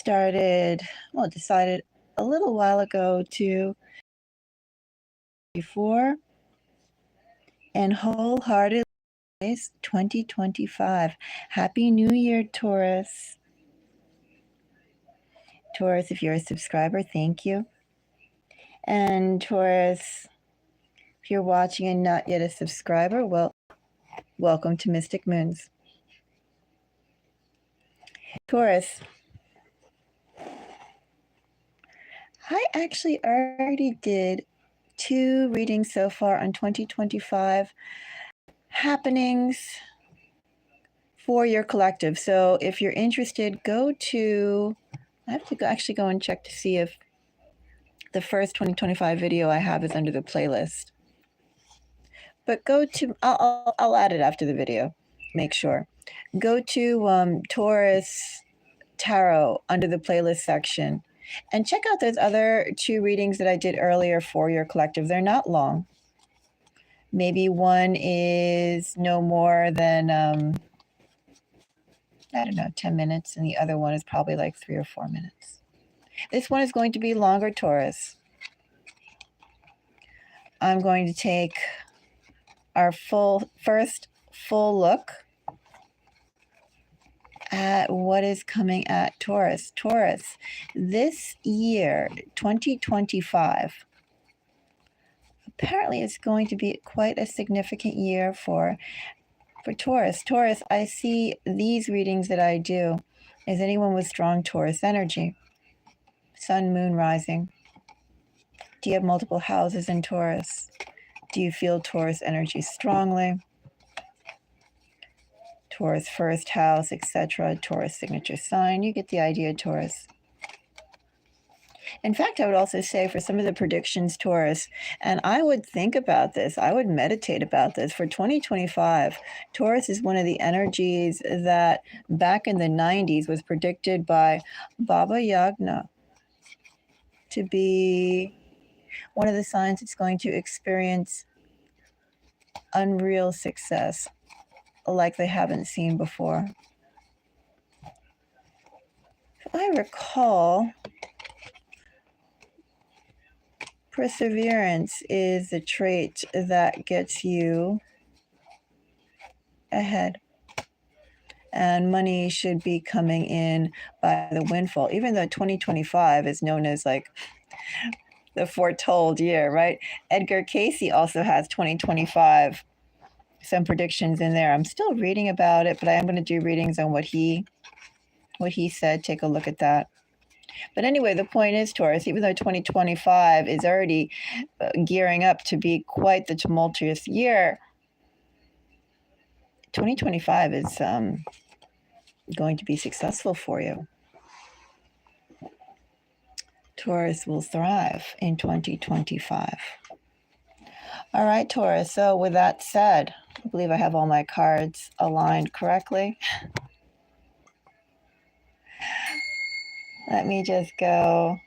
decided a little while ago to before and wholeheartedly 2025. Happy New Year, Taurus. Taurus, if you're a subscriber, thank you. And Taurus, if you're watching and not yet a subscriber, well, welcome to Mystic Moons. Taurus, I actually already did 2 readings so far on 2025 happenings for your collective. So if you're interested, I have to actually go and check to see if the first 2025 video I have is under the playlist. But I'll add it after the video, make sure. Go to Taurus Tarot under the playlist section and check out those other 2 readings that I did earlier for your collective. They're not long. Maybe one is no more than, 10 minutes, and the other one is probably like 3 or 4 minutes. This one is going to be longer, Taurus. I'm going to take our first full look at what is coming at Taurus. Taurus, this year, 2025, apparently it's going to be quite a significant year for Taurus. Taurus, I see these readings that I do as anyone with strong Taurus energy. Sun, moon, rising. Do you have multiple houses in Taurus? Do you feel Taurus energy strongly? Taurus first house, etc. Taurus signature sign. You get the idea, Taurus. In fact, I would also say for some of the predictions, Taurus, and I would think about this, I would meditate about this. For 2025, Taurus is one of the energies that back in the 90s was predicted by Baba Yagna to be one of the signs that's going to experience unreal success like they haven't seen before. If I recall, perseverance is the trait that gets you ahead. And money should be coming in by the windfall, even though 2025 is known as like the foretold year, right? Edgar Cayce also has 2025, some predictions in there. I'm still reading about it, but I am going to do readings on what he said. Take a look at that. But anyway, the point is, Taurus, even though 2025 is already gearing up to be quite the tumultuous year, 2025 is going to be successful for you. Taurus will thrive in 2025. All right, Taurus. So with that said, I believe I have all my cards aligned correctly. Let me just go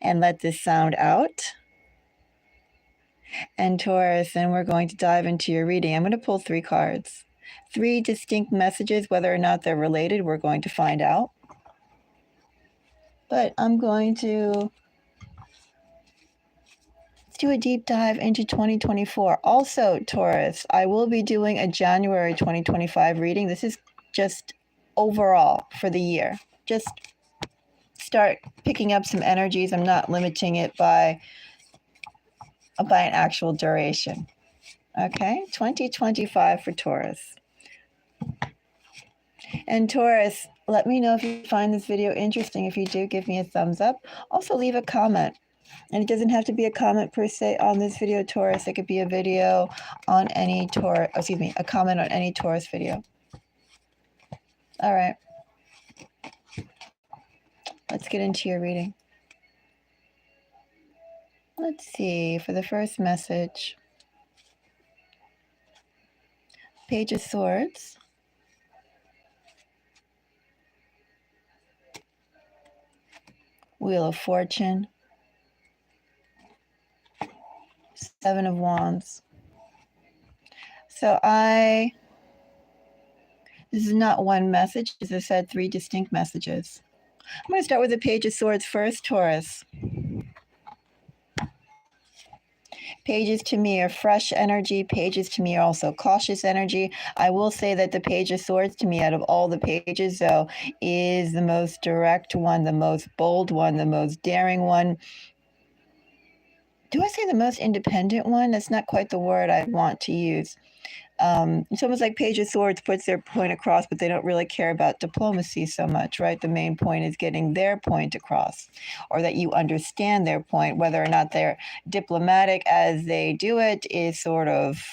and let this sound out. And Taurus, and we're going to dive into your reading. I'm going to pull 3 cards. 3 distinct messages. Whether or not they're related, we're going to find out. But I'm going to do a deep dive into 2024. Also, Taurus, I will be doing a January 2025 reading. This is just overall for the year. Just start picking up some energies. I'm not limiting it by an actual duration. Okay, 2025 for Taurus. And Taurus, let me know if you find this video interesting. If you do, give me a thumbs up. Also, leave a comment. And it doesn't have to be a comment per se on this video, Taurus. It could be a video on any a comment on any Taurus video. All right. Let's get into your reading. Let's see, for the first message, Page of Swords, Wheel of Fortune, 7 of Wands. So This is not one message. As I said, 3 distinct messages. I'm going to start with the Page of Swords first, Taurus. Pages to me are fresh energy. Pages to me are also cautious energy. I will say that the Page of Swords to me, out of all the pages, though, is the most direct one, the most bold one, the most daring one. Do I say the most independent one? That's not quite the word I want to use. It's almost like Page of Swords puts their point across, but they don't really care about diplomacy so much, right? The main point is getting their point across, or that you understand their point. Whether or not they're diplomatic as they do it is sort of,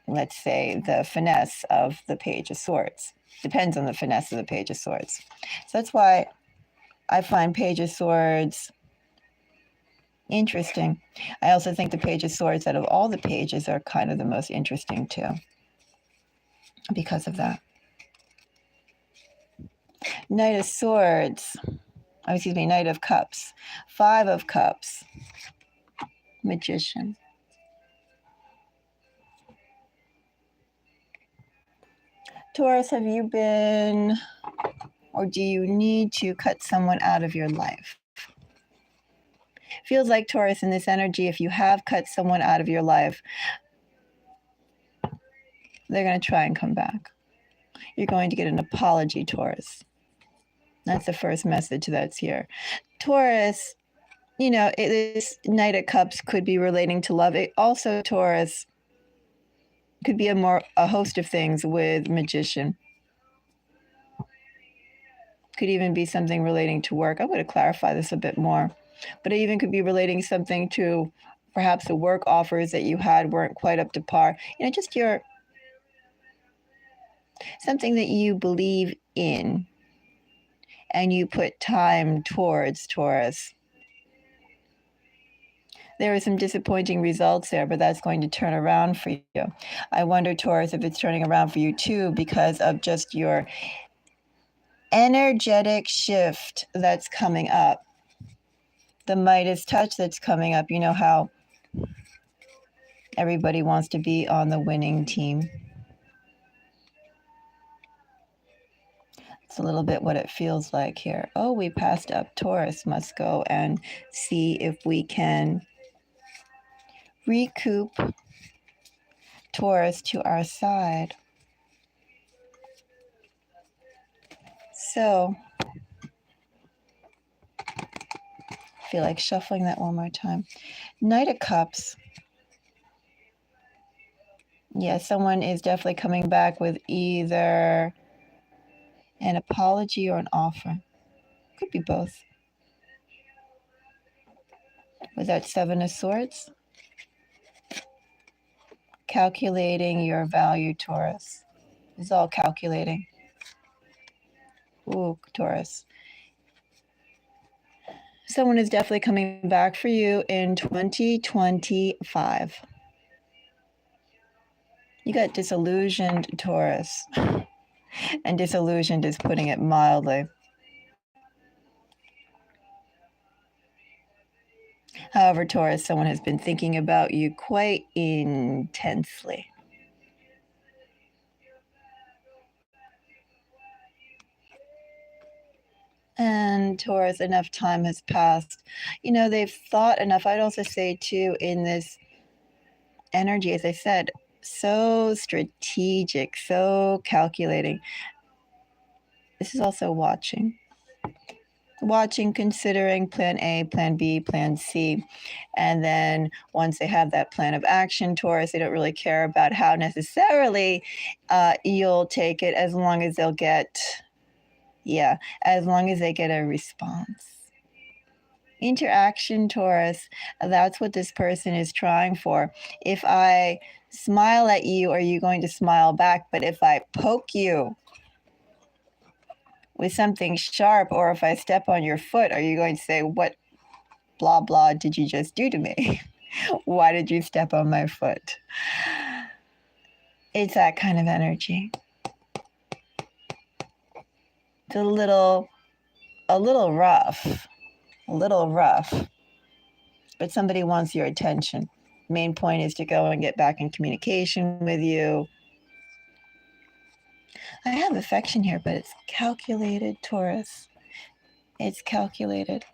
let's say, the finesse of the Page of Swords. Depends on the finesse of the Page of Swords. So that's why I find Page of Swords interesting. I also think the Page of Swords, out of all the pages, are kind of the most interesting too, because of that. Knight of Swords, Knight of Cups, 5 of Cups, Magician. Taurus, have you been, or do you need to cut someone out of your life? Feels like, Taurus, in this energy, if you have cut someone out of your life, they're going to try and come back. You're going to get an apology, Taurus. That's the first message that's here. Taurus, this Knight of Cups could be relating to love. It also, Taurus, could be a host of things with Magician. Could even be something relating to work. I'm going to clarify this a bit more. But it even could be relating something to perhaps the work offers that you had weren't quite up to par. Just something that you believe in and you put time towards, Taurus. There are some disappointing results there, but that's going to turn around for you. I wonder, Taurus, if it's turning around for you too, because of just your energetic shift that's coming up. The Midas touch that's coming up. You know how everybody wants to be on the winning team. It's a little bit what it feels like here. Oh, we passed up. Taurus must go and see if we can recoup Taurus to our side. So, I feel like shuffling that one more time. Knight of Cups. Yeah, someone is definitely coming back with either an apology or an offer. Could be both. With that 7 of Swords. Calculating your value, Taurus. It's all calculating. Ooh, Taurus. Someone is definitely coming back for you in 2025. You got disillusioned, Taurus. And disillusioned is putting it mildly. However, Taurus, someone has been thinking about you quite intensely. And Taurus, enough time has passed. They've thought enough. I'd also say, too, in this energy, as I said, so strategic, so calculating. This is also watching, considering plan A, plan B, plan C. And then once they have that plan of action, Taurus, they don't really care about how necessarily you'll take it, as long as they'll get, as long as they get a response. Interaction, Taurus, that's what this person is trying for. If I smile at you, are you going to smile back? But if I poke you with something sharp, or if I step on your foot, are you going to say, what blah blah did you just do to me? Why did you step on my foot? It's that kind of energy. It's a little rough, but somebody wants your attention. Main point is to go and get back in communication with you. I have affection here, but it's calculated, Taurus. It's calculated.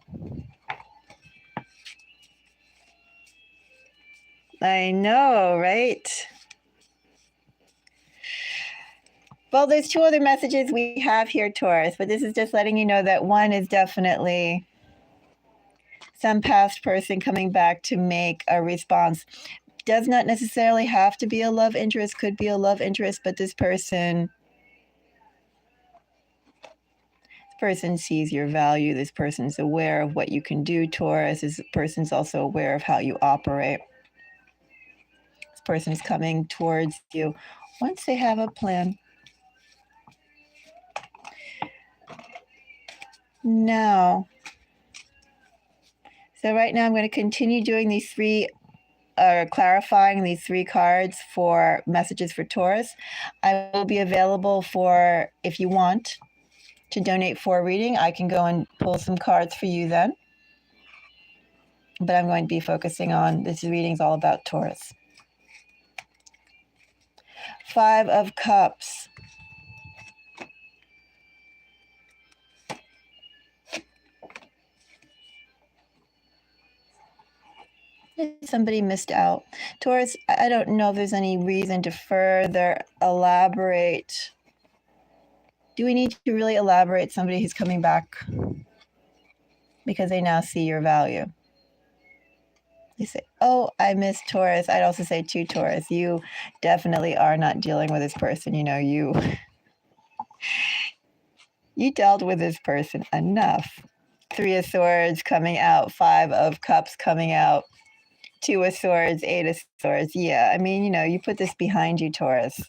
I know, right? Well, there's two other messages we have here, Taurus, but this is just letting you know that one is definitely some past person coming back to make a response. Does not necessarily have to be a love interest, could be a love interest, but this person sees your value. This person's aware of what you can do, Taurus. This person's also aware of how you operate. This person is coming towards you once they have a plan. Now, so right now I'm going to continue doing these three, clarifying these three cards for messages for Taurus. I will be available for, if you want to donate for a reading, I can go and pull some cards for you then. But I'm going to be focusing on, this reading's all about Taurus. 5 of Cups. Somebody missed out. Taurus, I don't know if there's any reason to further elaborate. Do we need to really elaborate somebody who's coming back because they now see your value? They say, oh, I missed Taurus. I'd also say to Taurus, you definitely are not dealing with this person. You know, you dealt with this person enough. 3 of Swords coming out, 5 of Cups coming out, 2 of Swords, 8 of Swords. Yeah, I mean, you know, you put this behind you, Taurus.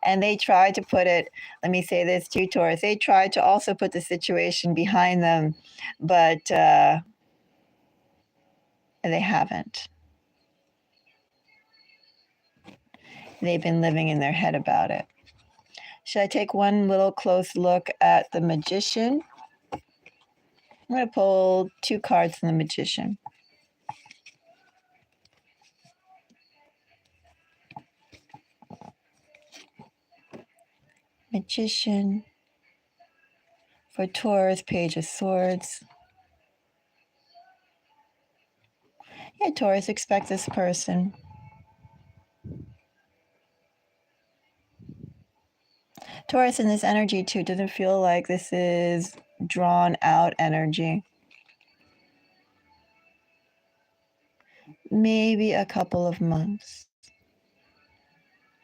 And they tried to put it, let me say this too, Taurus, they tried to also put the situation behind them, but they haven't. They've been living in their head about it. Should I take one little close look at the Magician? I'm going to pull 2 cards from the Magician. Magician for Taurus, Page of Swords. Yeah, Taurus, expect this person. Taurus in this energy too doesn't feel like this is drawn out energy. Maybe a couple of months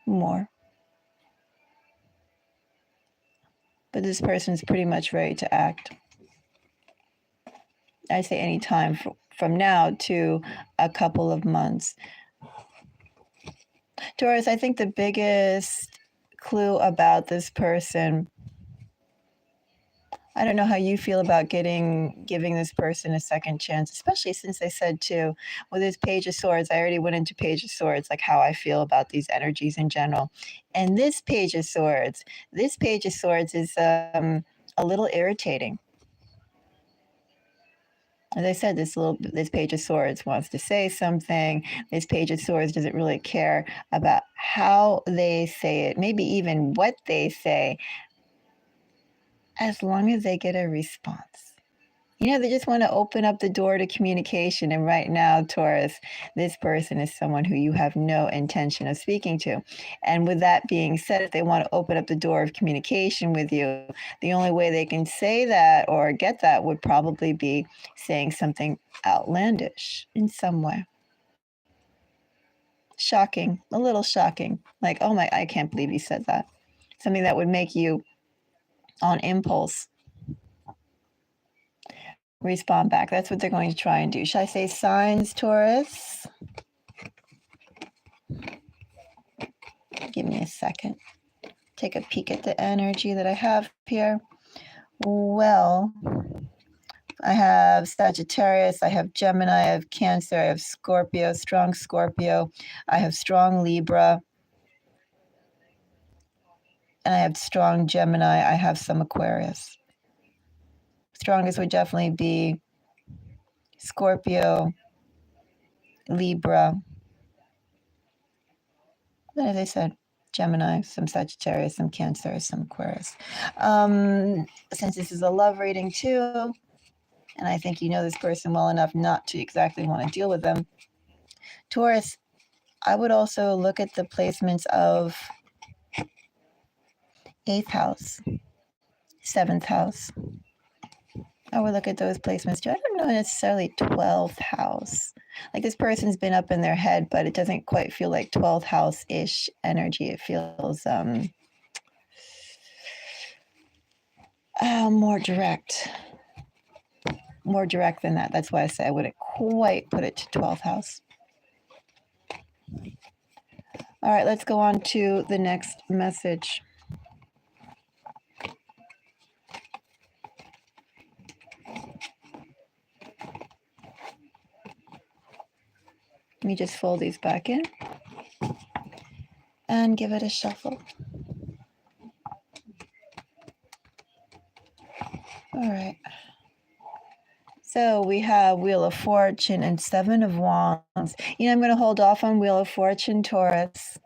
more. But this person's pretty much ready to act. I say any time from now to a couple of months. Taurus, I think the biggest clue about this person, I don't know how you feel about giving this person a second chance, especially since they said too, with this Page of Swords, I already went into Page of Swords, like how I feel about these energies in general. And this Page of Swords is a little irritating. As I said, this Page of Swords wants to say something. This Page of Swords doesn't really care about how they say it, maybe even what they say, as long as they get a response. You know, they just want to open up the door to communication. And right now, Taurus, this person is someone who you have no intention of speaking to. And with that being said, if they want to open up the door of communication with you, the only way they can say that or get that would probably be saying something outlandish in some way. Shocking, a little shocking. Like, oh my, I can't believe you said that. Something that would make you on impulse respond back. That's what they're going to try and do. Should I say signs, Taurus? Give me a second. Take a peek at the energy that I have here. Well, I have Sagittarius, I have Gemini, I have Cancer, I have Scorpio, strong Scorpio, I have strong Libra, and I have strong Gemini, I have some Aquarius. Strongest would definitely be Scorpio, Libra. As I said, Gemini, some Sagittarius, some Cancer, some Aquarius. Since this is a love reading too, and I think you know this person well enough not to exactly want to deal with them, Taurus, I would also look at the placements of 8th house, 7th house. I would look at those placements too. I don't know necessarily 12th house. Like this person's been up in their head, but it doesn't quite feel like 12th house-ish energy. It feels more direct. More direct than that. That's why I say I wouldn't quite put it to 12th house. All right, let's go on to the next message. Let me just fold these back in and give it a shuffle. All right. So we have Wheel of Fortune and 7 of Wands. You know, I'm going to hold off on Wheel of Fortune, Taurus.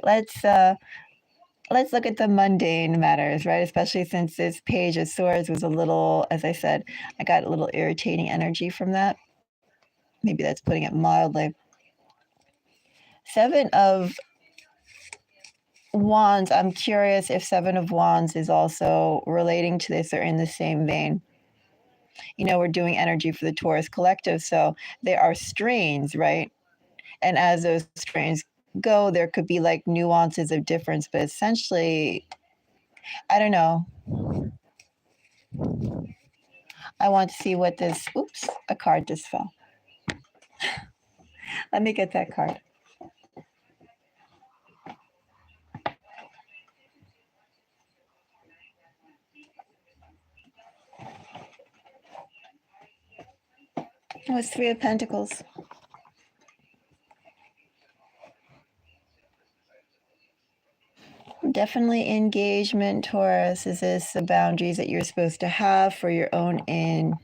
Let's look at the mundane matters, right? Especially since this Page of Swords was a little, as I said, I got a little irritating energy from that. Maybe that's putting it mildly. 7 of Wands, I'm curious if 7 of Wands is also relating to this or in the same vein. You know, we're doing energy for the Taurus collective, so there are strains, right? And as those strains go, there could be like nuances of difference, but essentially, I don't know. I want to see what this, oops, a card just fell. Let me get that card. Oh, it's 3 of Pentacles. Definitely engagement, Taurus. Is this the boundaries that you're supposed to have for your own in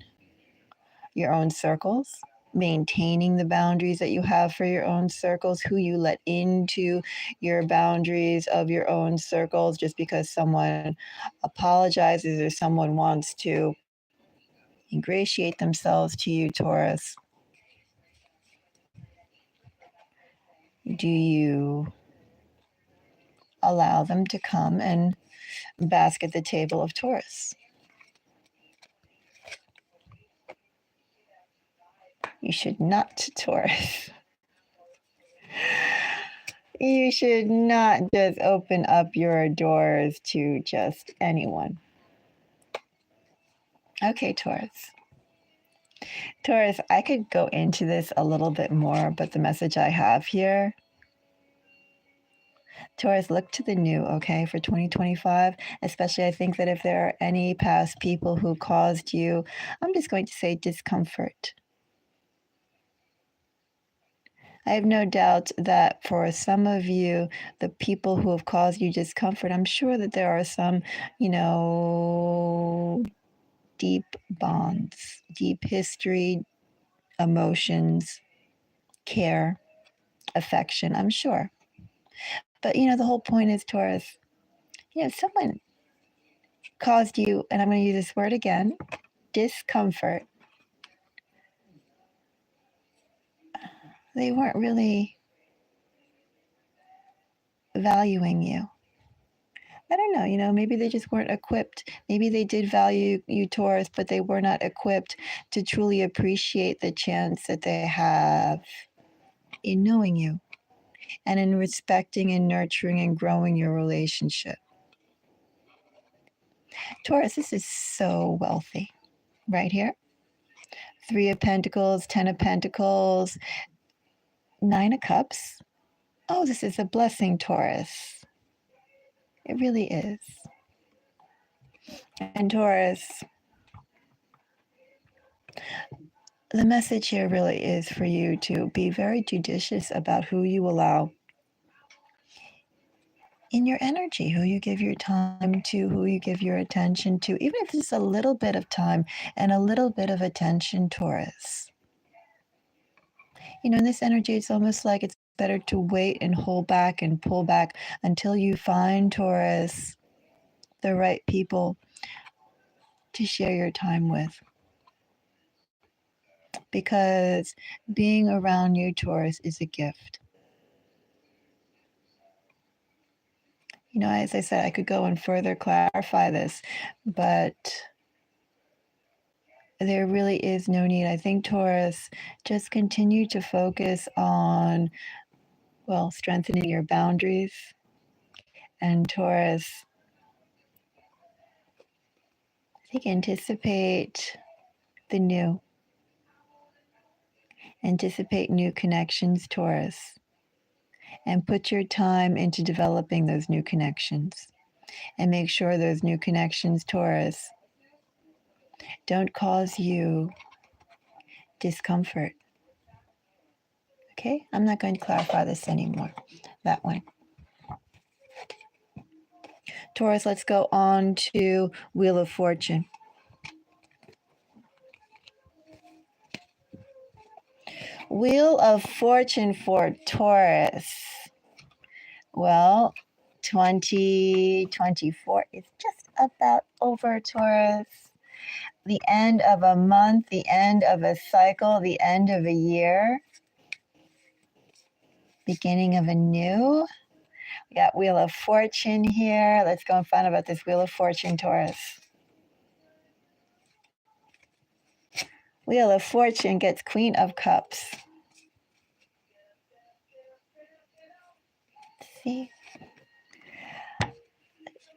your own circles? Maintaining the boundaries that you have for your own circles, who you let into your boundaries of your own circles just because someone apologizes or someone wants to ingratiate themselves to you, Taurus. Do you allow them to come and bask at the table of Taurus? You should not, Taurus. You should not just open up your doors to just anyone. Okay, Taurus. Taurus, I could go into this a little bit more, but the message I have here, Taurus, look to the new, okay, for 2025. Especially, I think that if there are any past people who caused you, I'm just going to say discomfort. I have no doubt that for some of you, the people who have caused you discomfort, I'm sure that there are some, deep bonds, deep history, emotions, care, affection, I'm sure. But, the whole point is, Taurus, someone caused you, and I'm going to use this word again, discomfort. They weren't really valuing you. I don't know, maybe they just weren't equipped. Maybe they did value you, Taurus, but they were not equipped to truly appreciate the chance that they have in knowing you and in respecting and nurturing and growing your relationship. Taurus, this is so wealthy right here. 3 of Pentacles, 10 of Pentacles, 9 of Cups. Oh, this is a blessing, Taurus. It really is. And Taurus, the message here really is for you to be very judicious about who you allow in your energy, who you give your time to, who you give your attention to, even if it's a little bit of time and a little bit of attention, Taurus. In this energy, it's almost like it's better to wait and hold back and pull back until you find, Taurus, the right people to share your time with. Because being around you, Taurus, is a gift. You know, as I said, I could go and further clarify this, but there really is no need. I think, Taurus, just continue to focus on, well, strengthening your boundaries. And Taurus, I think anticipate the new. Anticipate new connections, Taurus, and put your time into developing those new connections. And make sure those new connections, Taurus, don't cause you discomfort. Okay? I'm not going to clarify this anymore. That one. Taurus, let's go on to Wheel of Fortune. Wheel of Fortune for Taurus. Well, 2024 is just about over, Taurus. The end of a month, the end of a cycle, the end of a year, beginning of a new. We got Wheel of Fortune here. Let's go and find out about this Wheel of Fortune, Taurus. Wheel of Fortune gets Queen of Cups. See?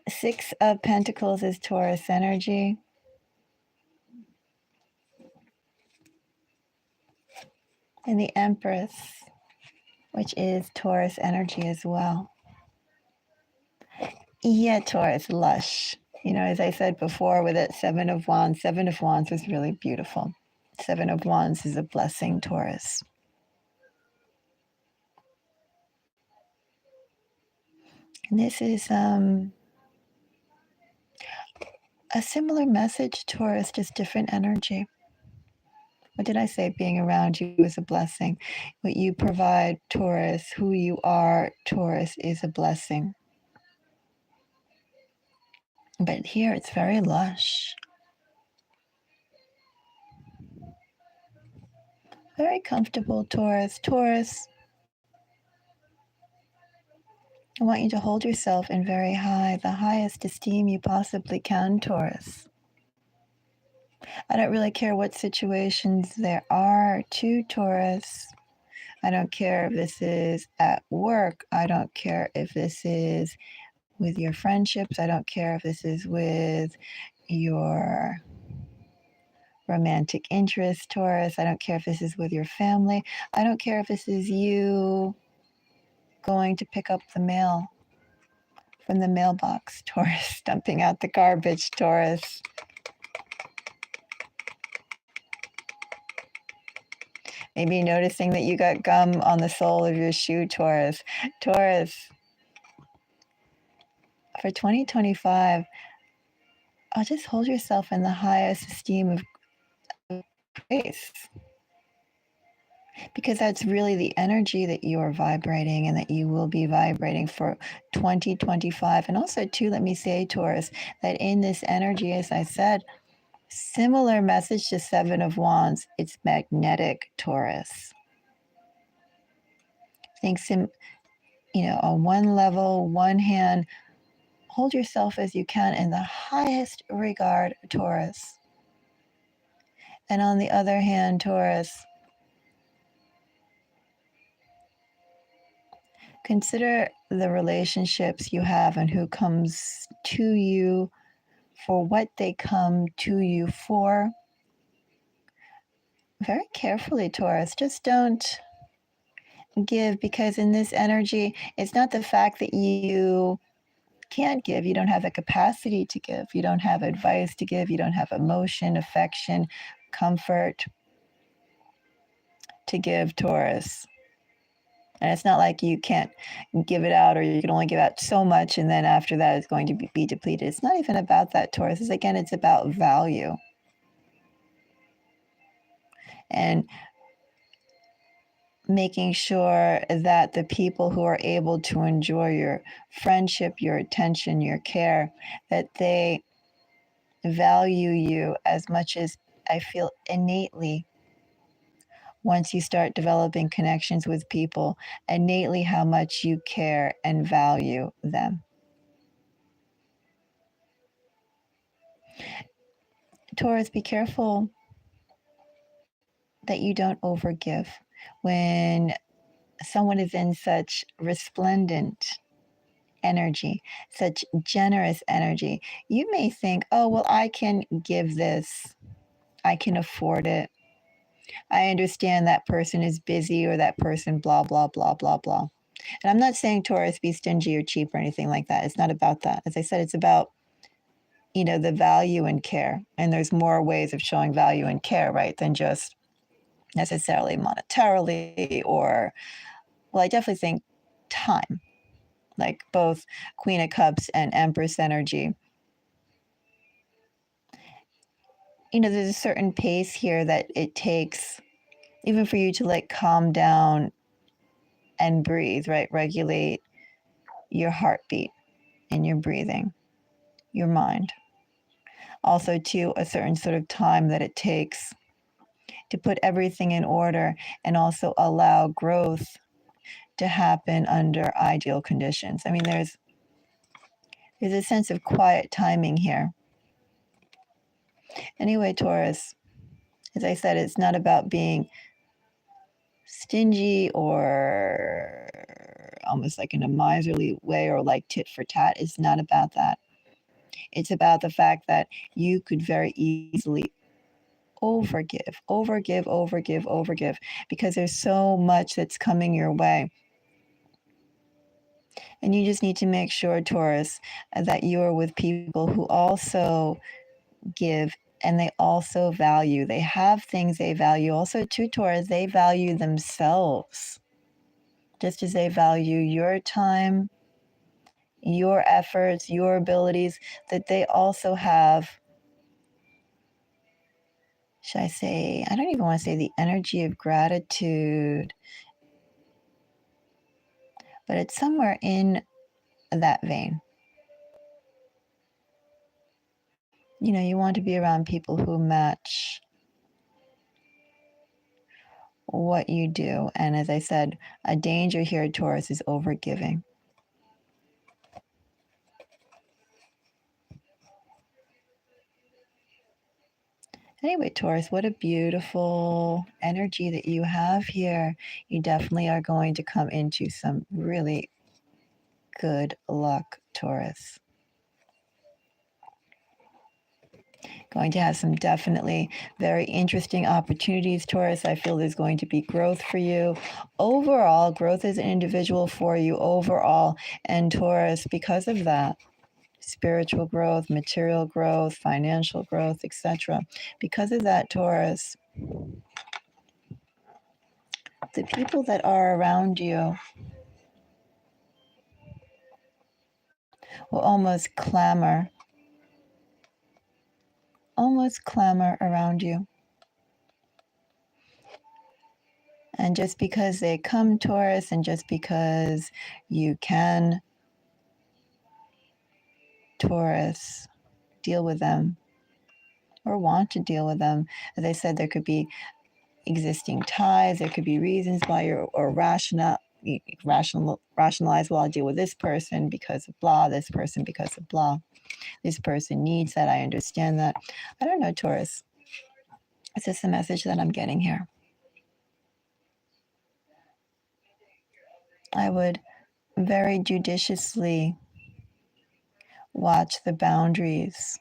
Six of Pentacles is Taurus energy. And the Empress, which is Taurus energy as well. Yeah, Taurus, lush. You know, as I said before with that Seven of Wands was really beautiful. Seven of Wands is a blessing, Taurus. And this is a similar message, Taurus, just different energy. What did I say? Being around you is a blessing. What you provide, Taurus, who you are, Taurus, is a blessing. But here it's very lush. Very comfortable, Taurus. Taurus, I want you to hold yourself in very high, the highest esteem you possibly can, Taurus. I don't really care what situations there are to Taurus. I don't care if this is at work. I don't care if this is with your friendships. I don't care if this is with your romantic interest, Taurus. I don't care if this is with your family. I don't care if this is you going to pick up the mail from the mailbox, Taurus, dumping out the garbage, Taurus. Maybe noticing that you got gum on the sole of your shoe, Taurus. Taurus, for 2025, I'll just hold yourself in the highest esteem of grace. Because that's really the energy that you are vibrating and that you will be vibrating for 2025. And also, too, let me say, Taurus, that in this energy, as I said, similar message to Seven of Wands, it's magnetic, Taurus. Thanks, you know, on one level, one hand, hold yourself as you can in the highest regard, Taurus. And on the other hand, Taurus, consider the relationships you have and who comes to you for what they come to you for. Very carefully, Taurus. Just don't give, because in this energy, it's not the fact that you can't give. You don't have the capacity to give. You don't have advice to give. You don't have emotion, affection, comfort to give, Taurus. And it's not like you can't give it out, or you can only give out so much, and then after that it's going to be depleted. It's not even about that, Taurus. It's about value. And making sure that the people who are able to enjoy your friendship, your attention, your care, that they value you as much as I feel innately once you start developing connections with people, innately how much you care and value them. Taurus, be careful that you don't overgive. When someone is in such resplendent energy, such generous energy, you may think, oh, well, I can give this, I can afford it. I understand that person is busy or that person, blah, blah, blah, blah, blah. And I'm not saying Taurus be stingy or cheap or anything like that. It's not about that. As I said, it's about, the value and care. And there's more ways of showing value and care, right, than just necessarily monetarily or, well, I definitely think time, like both Queen of Cups and Empress energy. There's a certain pace here that it takes even for you to like calm down and breathe, right? Regulate your heartbeat and your breathing, your mind. Also, to a certain sort of time that it takes to put everything in order and also allow growth to happen under ideal conditions. I mean, there's a sense of quiet timing here. Anyway, Taurus, as I said, it's not about being stingy or almost like in a miserly way or like tit for tat. It's not about that. It's about the fact that you could very easily overgive, overgive, overgive, overgive, because there's so much that's coming your way. And you just need to make sure, Taurus, that you are with people who also give and they also value. They have things they value. Also, too, Taurus, they value themselves. Just as they value your time, your efforts, your abilities, that they also have, should I say, I don't even want to say the energy of gratitude, but it's somewhere in that vein. You want to be around people who match what you do. And as I said, a danger here, Taurus, is overgiving. Anyway, Taurus, what a beautiful energy that you have here. You definitely are going to come into some really good luck, Taurus. Going to have some definitely very interesting opportunities, Taurus. I feel there's going to be growth for you. Overall, growth as an individual for you overall. And Taurus, because of that, spiritual growth, material growth, financial growth, etc. Because of that, Taurus, the people that are around you will almost clamor around you. And just because they come, Taurus, and just because you can, Taurus, deal with them or want to deal with them, as I said, there could be existing ties, there could be reasons why you're or rationalize, well, I'll deal with this person because of blah, this person because of blah, this person needs that, I understand that. I don't know, Taurus. It's just the message that I'm getting here. I would very judiciously watch the boundaries,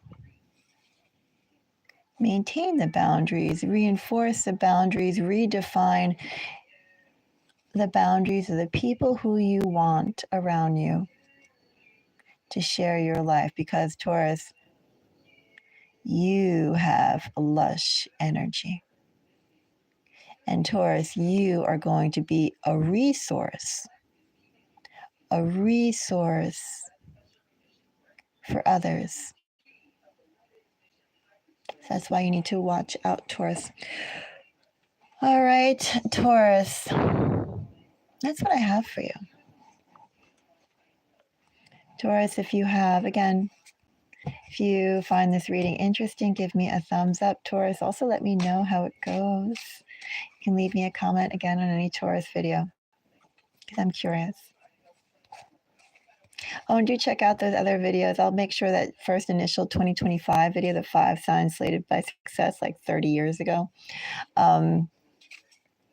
maintain the boundaries, reinforce the boundaries, redefine the boundaries of the people who you want around you to share your life, because Taurus, you have lush energy. And Taurus, you are going to be a resource for others. That's why you need to watch out, Taurus. All right, Taurus. That's what I have for you. Taurus, if you find this reading interesting, give me a thumbs up. Taurus, also let me know how it goes. You can leave me a comment again on any Taurus video because I'm curious. Oh, and do check out those other videos. I'll make sure that first initial 2025 video, the 5 signs slated by success like 30 years ago,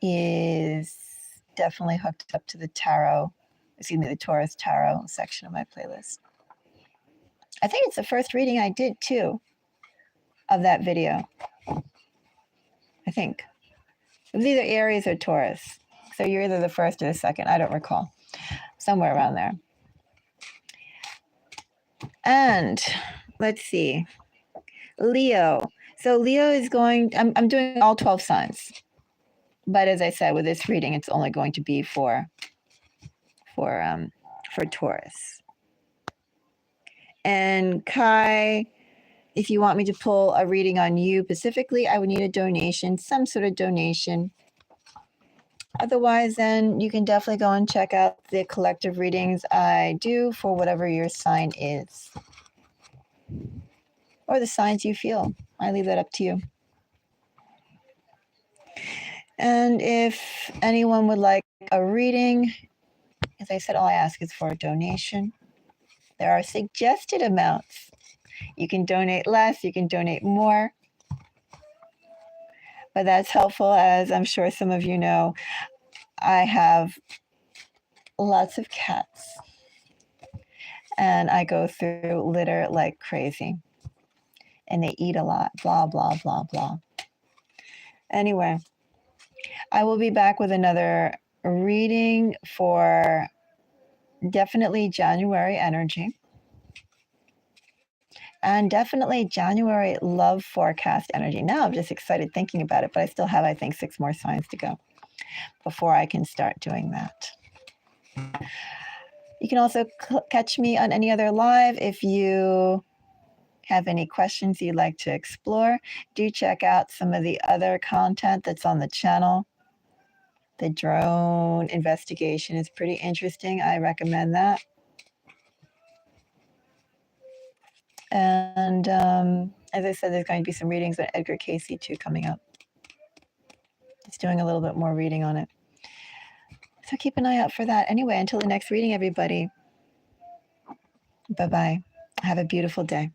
is definitely hooked up to the Taurus Tarot section of my playlist. I think it's the first reading I did too of that video. I think it was either Aries or Taurus. So you're either the first or the second. I don't recall. Somewhere around there. And let's see. Leo. So Leo is going, I'm doing all 12 signs. But as I said, with this reading, it's only going to be for Taurus. And Kai, if you want me to pull a reading on you specifically, I would need a donation, some sort of donation. Otherwise, then you can definitely go and check out the collective readings I do for whatever your sign is. Or the signs you feel. I leave that up to you. And if anyone would like a reading, as I said, all I ask is for a donation. There are suggested amounts. You can donate less, you can donate more. But that's helpful, as I'm sure some of you know, I have lots of cats. And I go through litter like crazy. And they eat a lot, blah, blah, blah, blah. Anyway, I will be back with another reading for definitely January energy. And definitely January love forecast energy. Now I'm just excited thinking about it, but I still have, I think, 6 more signs to go before I can start doing that. You can also catch me on any other live. If you have any questions you'd like to explore, do check out some of the other content that's on the channel. The drone investigation is pretty interesting. I recommend that. And as I said, there's going to be some readings on Edgar Cayce too coming up. It's doing a little bit more reading on it. So keep an eye out for that. Anyway, until the next reading, everybody. Bye-bye. Have a beautiful day.